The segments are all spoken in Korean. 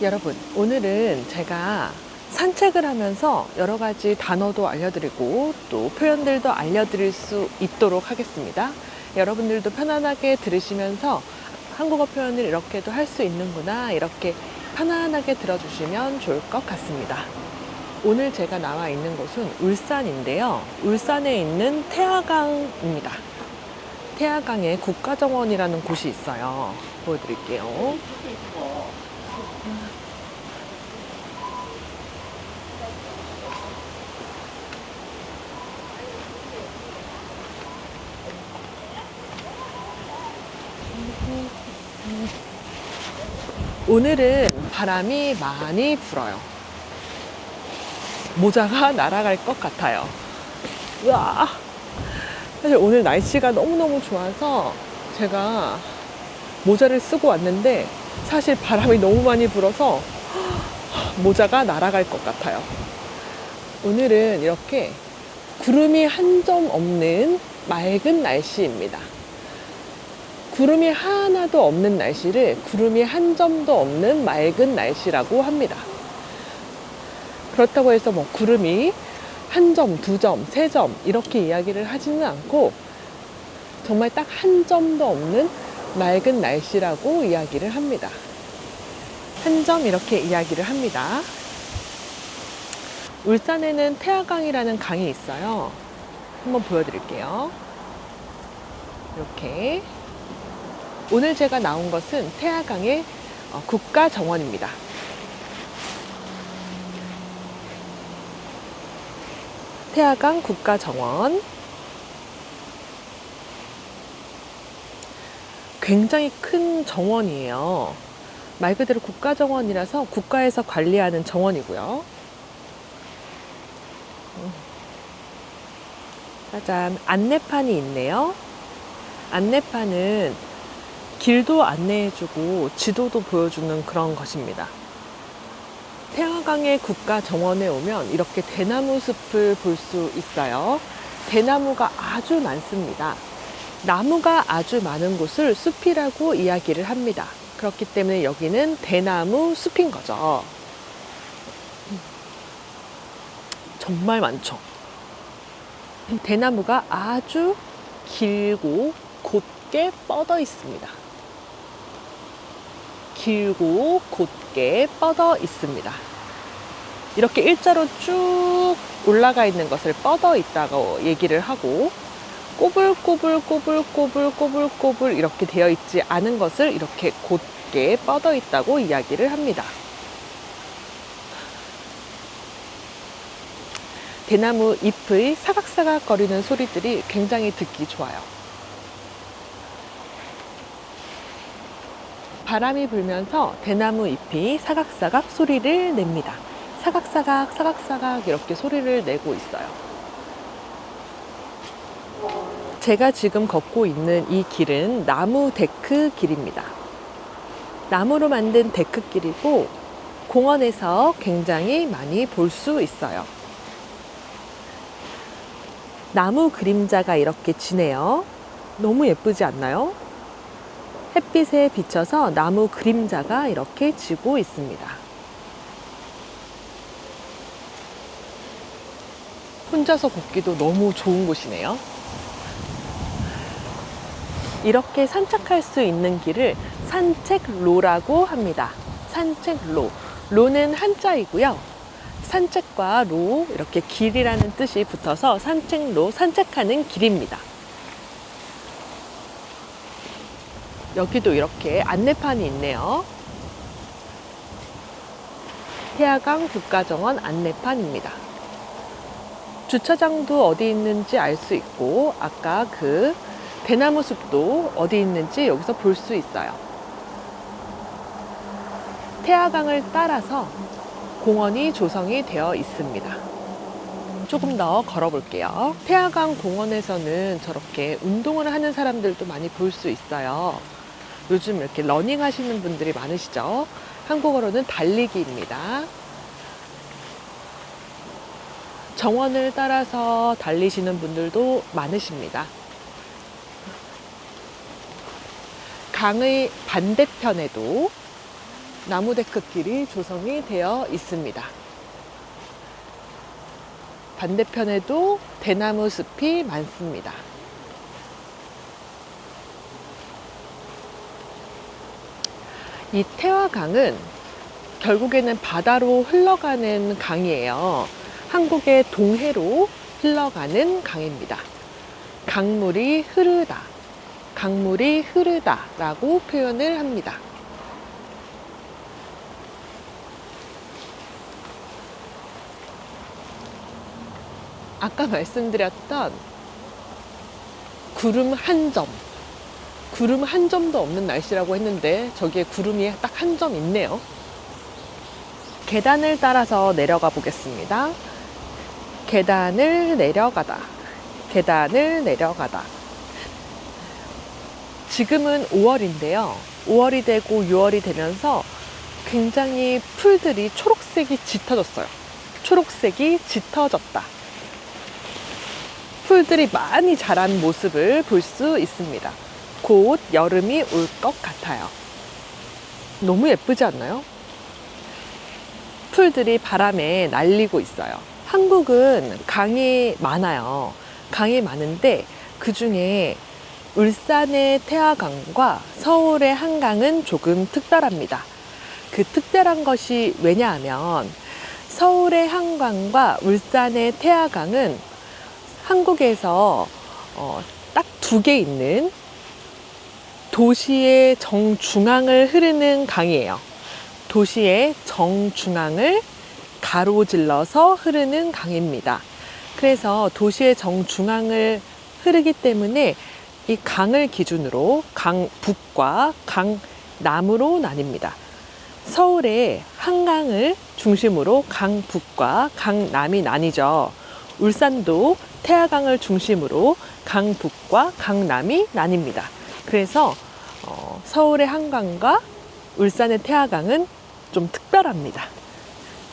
여러분, 오늘은 제가 산책을 하면서 여러 가지 단어도 알려드리고 또 표현들도 알려드릴 수 있도록 하겠습니다. 여러분들도 편안하게 들으시면서 한국어 표현을 이렇게도 할 수 있는구나, 이렇게 편안하게 들어주시면 좋을 것 같습니다. 오늘 제가 나와 있는 곳은 울산인데요. 울산에 있는 태화강입니다. 태화강에 국가정원이라는 곳이 있어요. 보여드릴게요. 오늘은 바람이 많이 불어요. 모자가 날아갈 것 같아요. 우와! 사실 오늘 날씨가 너무너무 좋아서 제가 모자를 쓰고 왔는데 사실 바람이 너무 많이 불어서 모자가 날아갈 것 같아요. 오늘은 이렇게 구름이 한 점 없는 맑은 날씨입니다. 구름이 하나도 없는 날씨를 구름이 한 점도 없는 맑은 날씨라고 합니다. 그렇다고 해서 구름이 한 점, 두 점, 세 점 이렇게 이야기를 하지는 않고 정말 딱 한 점도 없는 맑은 날씨라고 이야기를 합니다. 한 점 이렇게 이야기를 합니다. 울산에는 태화강이라는 강이 있어요. 한번 보여드릴게요. 이렇게 오늘 제가 나온 것은 태화강의 국가정원입니다. 태화강 국가정원. 굉장히 큰 정원이에요. 말 그대로 국가정원이라서 국가에서 관리하는 정원이고요. 짜잔, 안내판이 있네요. 안내판은 길도 안내해주고 지도도 보여주는 그런 것입니다. 태화강의 국가정원에 오면 이렇게 대나무 숲을 볼 수 있어요. 대나무가 아주 많습니다. 나무가 아주 많은 곳을 숲이라고 이야기를 합니다. 그렇기 때문에 여기는 대나무 숲인 거죠. 정말 많죠. 대나무가 아주 길고 곧게 뻗어 있습니다. 길고 곧게 뻗어 있습니다. 이렇게 일자로 쭉 올라가 있는 것을 뻗어 있다고 얘기를 하고, 꼬불꼬불 이렇게 되어 있지 않은 것을 이렇게 곧게 뻗어 있다고 이야기를 합니다. 대나무 잎의 사각사각 거리는 소리들이 굉장히 듣기 좋아요. 바람이 불면서 대나무 잎이 사각사각 소리를 냅니다. 사각사각 사각사각 이렇게 소리를 내고 있어요. 제가 지금 걷고 있는 이 길은 나무 데크 길입니다. 나무로 만든 데크 길이고 공원에서 굉장히 많이 볼 수 있어요. 나무 그림자가 이렇게 지네요. 너무 예쁘지 않나요? 햇빛에 비쳐서 나무 그림자가 이렇게 지고 있습니다. 혼자서 걷기도 너무 좋은 곳이네요. 이렇게 산책할 수 있는 길을 산책로라고 합니다. 산책로. 로는 한자이고요. 산책과 로, 이렇게 길이라는 뜻이 붙어서 산책로, 산책하는 길입니다. 여기도 이렇게 안내판이 있네요. 태화강 국가정원 안내판입니다. 주차장도 어디 있는지 알 수 있고, 아까 그 대나무 숲도 어디 있는지 여기서 볼 수 있어요. 태화강을 따라서 공원이 조성이 되어 있습니다. 조금 더 걸어볼게요. 태화강 공원에서는 저렇게 운동을 하는 사람들도 많이 볼 수 있어요. 요즘 이렇게 러닝 하시는 분들이 많으시죠? 한국어로는 달리기입니다. 정원을 따라서 달리시는 분들도 많으십니다. 강의 반대편에도 나무 데크길이 조성이 되어 있습니다. 반대편에도 대나무 숲이 많습니다. 이 태화강은 결국에는 바다로 흘러가는 강이에요. 한국의 동해로 흘러가는 강입니다. 강물이 흐르다, 강물이 흐르다 라고 표현을 합니다. 아까 말씀드렸던 구름 한 점, 구름 한 점도 없는 날씨라고 했는데 저기에 구름이 딱 한 점 있네요. 계단을 따라서 내려가 보겠습니다. 계단을 내려가다, 계단을 내려가다. 지금은 5월인데요. 5월이 되고 6월이 되면서 굉장히 풀들이 초록색이 짙어졌어요. 초록색이 짙어졌다. 풀들이 많이 자란 모습을 볼 수 있습니다. 곧 여름이 올 것 같아요. 너무 예쁘지 않나요? 풀들이 바람에 날리고 있어요. 한국은 강이 많아요. 강이 많은데 그 중에 울산의 태화강과 서울의 한강은 조금 특별합니다. 그 특별한 것이 왜냐하면 서울의 한강과 울산의 태화강은 한국에서 딱 2개 있는 도시의 정중앙을 흐르는 강이에요. 도시의 정중앙을 가로질러서 흐르는 강입니다. 그래서 도시의 정중앙을 흐르기 때문에 이 강을 기준으로 강북과 강남으로 나뉩니다. 서울의 한강을 중심으로 강북과 강남이 나뉘죠. 울산도 태화강을 중심으로 강북과 강남이 나뉩니다. 그래서 서울의 한강과 울산의 태화강은 좀 특별합니다.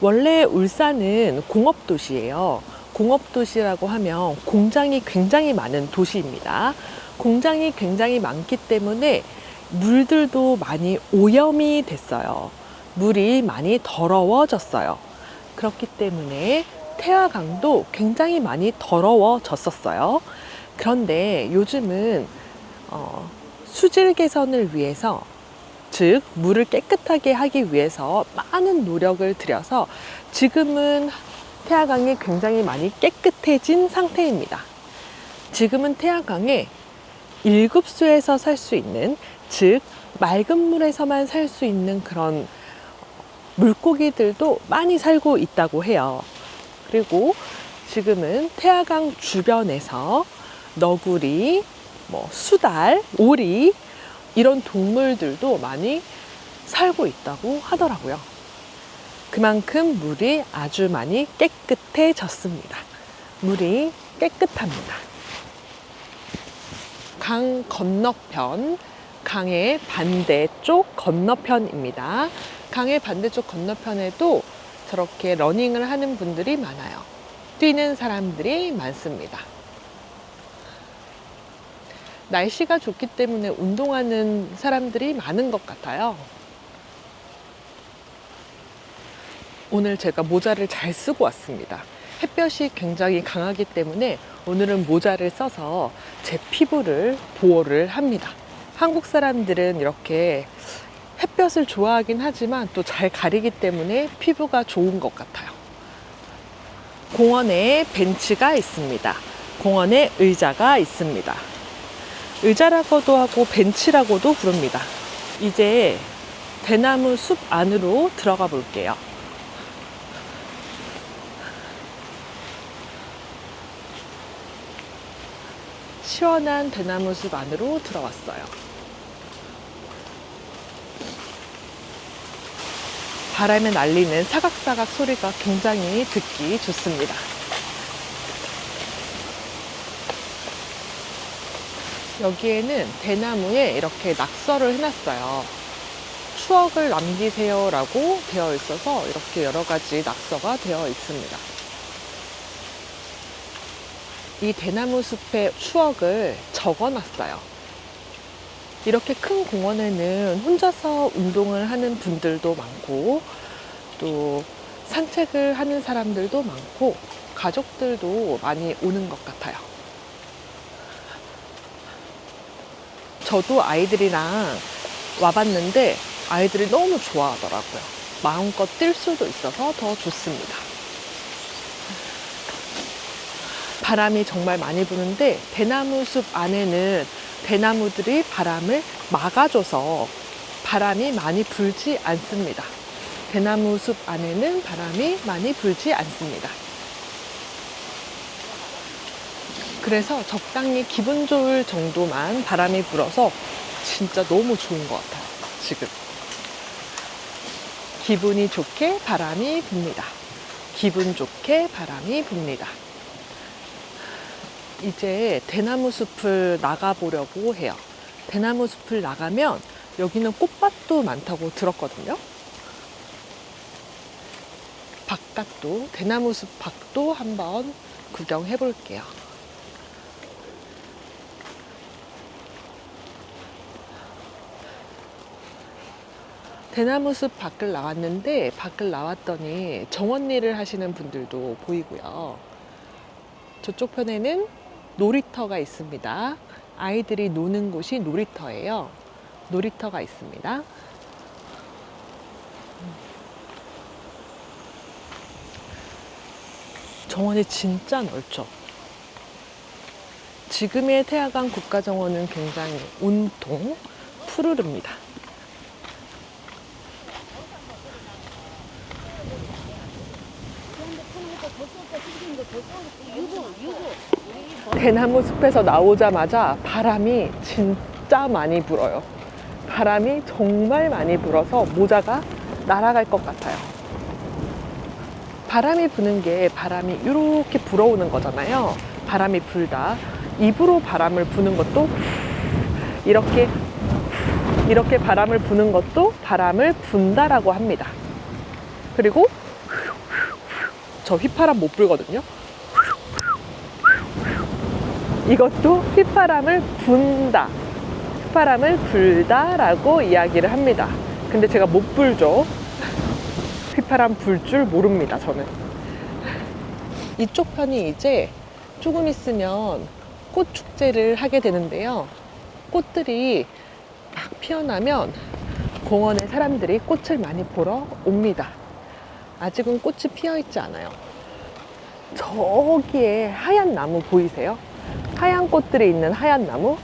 원래 울산은 공업도시예요. 공업도시라고 하면 공장이 굉장히 많은 도시입니다. 공장이 굉장히 많기 때문에 물들도 많이 오염이 됐어요. 물이 많이 더러워졌어요. 그렇기 때문에 태화강도 굉장히 많이 더러워졌었어요. 그런데 요즘은 수질 개선을 위해서, 즉 물을 깨끗하게 하기 위해서 많은 노력을 들여서 지금은 태화강이 굉장히 많이 깨끗해진 상태입니다. 지금은 태화강에 1급수에서 살 수 있는, 즉 맑은 물에서만 살 수 있는 그런 물고기들도 많이 살고 있다고 해요. 그리고 지금은 태화강 주변에서 너구리, 수달, 오리 이런 동물들도 많이 살고 있다고 하더라고요. 그만큼 물이 아주 많이 깨끗해졌습니다. 물이 깨끗합니다. 강 건너편, 강의 반대쪽 건너편입니다. 강의 반대쪽 건너편에도 저렇게 러닝을 하는 분들이 많아요. 뛰는 사람들이 많습니다. 날씨가 좋기 때문에 운동하는 사람들이 많은 것 같아요. 오늘 제가 모자를 잘 쓰고 왔습니다. 햇볕이 굉장히 강하기 때문에 오늘은 모자를 써서 제 피부를 보호를 합니다. 한국 사람들은 이렇게 햇볕을 좋아하긴 하지만 또 잘 가리기 때문에 피부가 좋은 것 같아요. 공원에 벤치가 있습니다. 공원에 의자가 있습니다. 의자라고도 하고 벤치라고도 부릅니다. 이제 대나무 숲 안으로 들어가 볼게요. 시원한 대나무 숲 안으로 들어왔어요. 바람에 날리는 사각사각 소리가 굉장히 듣기 좋습니다. 여기에는 대나무에 이렇게 낙서를 해놨어요. 추억을 남기세요 라고 되어 있어서 이렇게 여러 가지 낙서가 되어 있습니다. 이 대나무 숲의 추억을 적어놨어요. 이렇게 큰 공원에는 혼자서 운동을 하는 분들도 많고 또 산책을 하는 사람들도 많고 가족들도 많이 오는 것 같아요. 저도 아이들이랑 와봤는데 아이들이 너무 좋아하더라고요. 마음껏 뛸 수도 있어서 더 좋습니다. 바람이 정말 많이 부는데 대나무 숲 안에는 대나무들이 바람을 막아줘서 바람이 많이 불지 않습니다. 대나무 숲 안에는 바람이 많이 불지 않습니다. 그래서 적당히 기분 좋을 정도만 바람이 불어서 진짜 너무 좋은 것 같아요. 지금 기분이 좋게 바람이 붑니다. 기분 좋게 바람이 붑니다. 이제 대나무 숲을 나가보려고 해요. 대나무 숲을 나가면 여기는 꽃밭도 많다고 들었거든요. 바깥도, 대나무 숲 밖도 한번 구경해 볼게요. 대나무 숲 밖을 나왔는데 밖을 나왔더니 정원 일을 하시는 분들도 보이고요. 저쪽 편에는 놀이터가 있습니다. 아이들이 노는 곳이 놀이터예요. 놀이터가 있습니다. 정원이 진짜 넓죠. 지금의 태화강 국가정원은 굉장히 온통 푸르릅니다. 대나무 숲에서 나오자마자 바람이 진짜 많이 불어요. 바람이 정말 많이 불어서 모자가 날아갈 것 같아요. 바람이 부는 게 바람이 이렇게 불어오는 거잖아요. 바람이 불다. 입으로 바람을 부는 것도 이렇게 바람을 부는 것도 바람을 분다라고 합니다. 그리고 저 휘파람 못 불거든요. 이것도 휘파람을 분다, 휘파람을 불다라고 이야기를 합니다. 근데 제가 못 불죠. 휘파람 불 줄 모릅니다, 저는. 이쪽 편이 이제 조금 있으면 꽃 축제를 하게 되는데요. 꽃들이 막 피어나면 공원에 사람들이 꽃을 많이 보러 옵니다. 아직은 꽃이 피어 있지 않아요. 저기에 하얀 나무 보이세요? 하얀 꽃들이 있는 하얀 나무?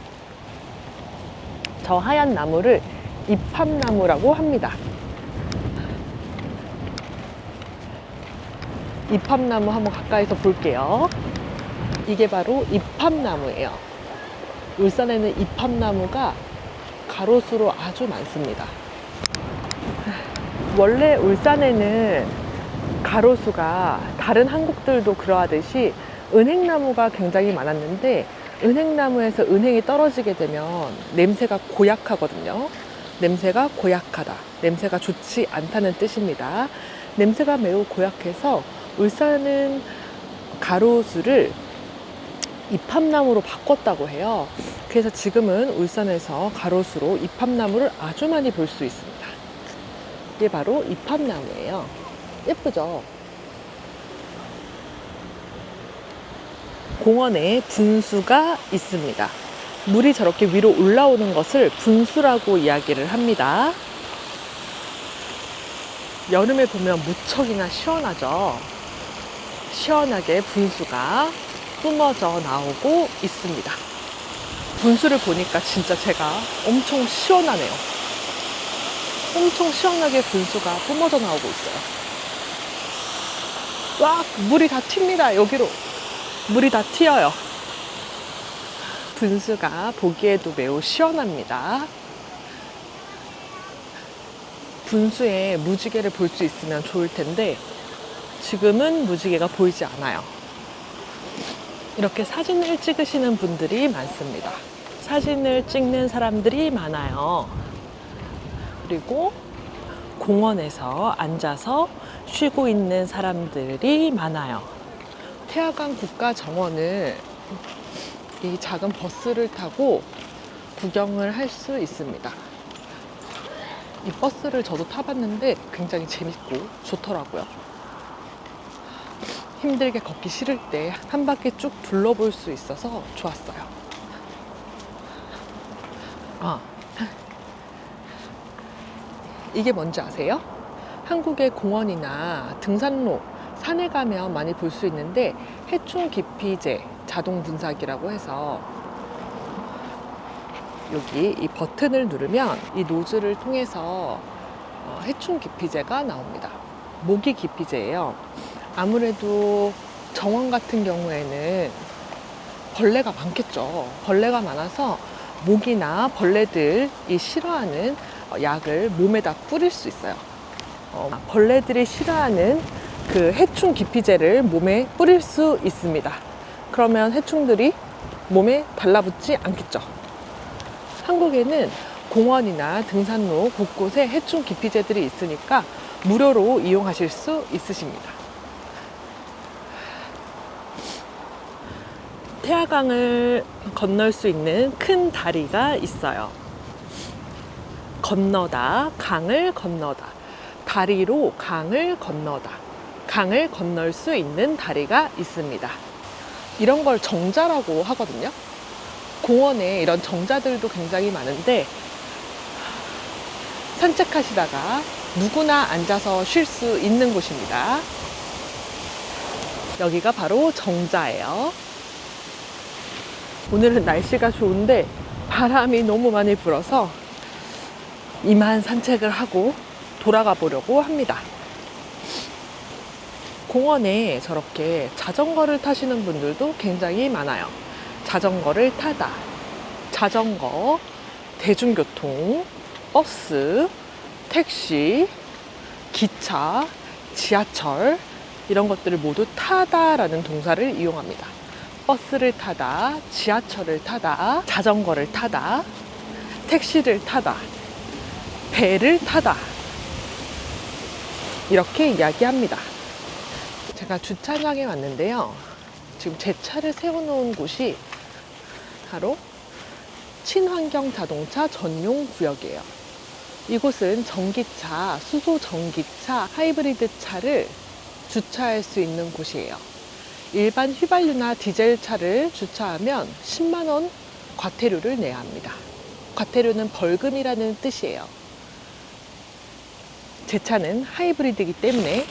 저 하얀 나무를 이팝나무라고 합니다. 이팝나무 한번 가까이서 볼게요. 이게 바로 이팝나무예요. 울산에는 이팝나무가 가로수로 아주 많습니다. 원래 울산에는 가로수가 다른 한국들도 그러하듯이 은행나무가 굉장히 많았는데 은행나무에서 은행이 떨어지게 되면 냄새가 고약하거든요. 냄새가 고약하다. 냄새가 좋지 않다는 뜻입니다. 냄새가 매우 고약해서 울산은 가로수를 이팝나무로 바꿨다고 해요. 그래서 지금은 울산에서 가로수로 이팝나무를 아주 많이 볼 수 있습니다. 이게 바로 이팝나무예요. 예쁘죠? 공원에 분수가 있습니다. 물이 저렇게 위로 올라오는 것을 분수라고 이야기를 합니다. 여름에 보면 무척이나 시원하죠. 시원하게 분수가 뿜어져 나오고 있습니다. 분수를 보니까 진짜 제가 엄청 시원하네요. 엄청 시원하게 분수가 뿜어져 나오고 있어요. 와, 물이 다 튑니다. 여기로 물이 다 튀어요. 분수가 보기에도 매우 시원합니다. 분수에 무지개를 볼 수 있으면 좋을 텐데 지금은 무지개가 보이지 않아요. 이렇게 사진을 찍으시는 분들이 많습니다. 사진을 찍는 사람들이 많아요. 그리고 공원에서 앉아서 쉬고 있는 사람들이 많아요. 태화강 국가정원을 이 작은 버스를 타고 구경을 할 수 있습니다. 이 버스를 저도 타봤는데 굉장히 재밌고 좋더라고요. 힘들게 걷기 싫을 때 한 바퀴 쭉 둘러볼 수 있어서 좋았어요. 이게 뭔지 아세요? 한국의 공원이나 등산로, 산에 가면 많이 볼 수 있는데 해충 기피제 자동 분사기라고 해서 여기 이 버튼을 누르면 이 노즐을 통해서 해충 기피제가 나옵니다. 모기 기피제예요. 아무래도 정원 같은 경우에는 벌레가 많겠죠. 벌레가 많아서 모기나 벌레들이 싫어하는 약을 몸에다 뿌릴 수 있어요. 벌레들이 싫어하는 그 해충 기피제를 몸에 뿌릴 수 있습니다. 그러면 해충들이 몸에 달라붙지 않겠죠. 한국에는 공원이나 등산로 곳곳에 해충 기피제들이 있으니까 무료로 이용하실 수 있으십니다. 태화강을 건널 수 있는 큰 다리가 있어요. 건너다, 강을 건너다. 다리로 강을 건너다. 강을 건널 수 있는 다리가 있습니다. 이런 걸 정자라고 하거든요. 공원에 이런 정자들도 굉장히 많은데 산책하시다가 누구나 앉아서 쉴 수 있는 곳입니다. 여기가 바로 정자예요. 오늘은 날씨가 좋은데 바람이 너무 많이 불어서 이만 산책을 하고 돌아가 보려고 합니다. 공원에 저렇게 자전거를 타시는 분들도 굉장히 많아요. 자전거를 타다, 자전거, 대중교통, 버스, 택시, 기차, 지하철 이런 것들을 모두 타다라는 동사를 이용합니다. 버스를 타다, 지하철을 타다, 자전거를 타다, 택시를 타다, 배를 타다 이렇게 이야기합니다. 제가 주차장에 왔는데요. 지금 제 차를 세워놓은 곳이 바로 친환경 자동차 전용 구역이에요. 이곳은 전기차, 수소 전기차, 하이브리드 차를 주차할 수 있는 곳이에요. 일반 휘발유나 디젤 차를 주차하면 10만 원 과태료를 내야 합니다. 과태료는 벌금이라는 뜻이에요. 제 차는 하이브리드이기 때문에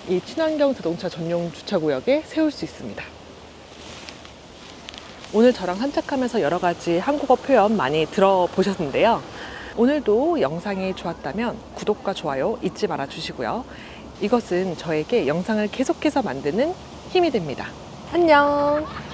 이 친환경 자동차 전용 주차구역에 세울 수 있습니다. 오늘 저랑 산책하면서 여러 가지 한국어 표현 많이 들어보셨는데요. 오늘도 영상이 좋았다면 구독과 좋아요 잊지 말아 주시고요. 이것은 저에게 영상을 계속해서 만드는 힘이 됩니다. 안녕!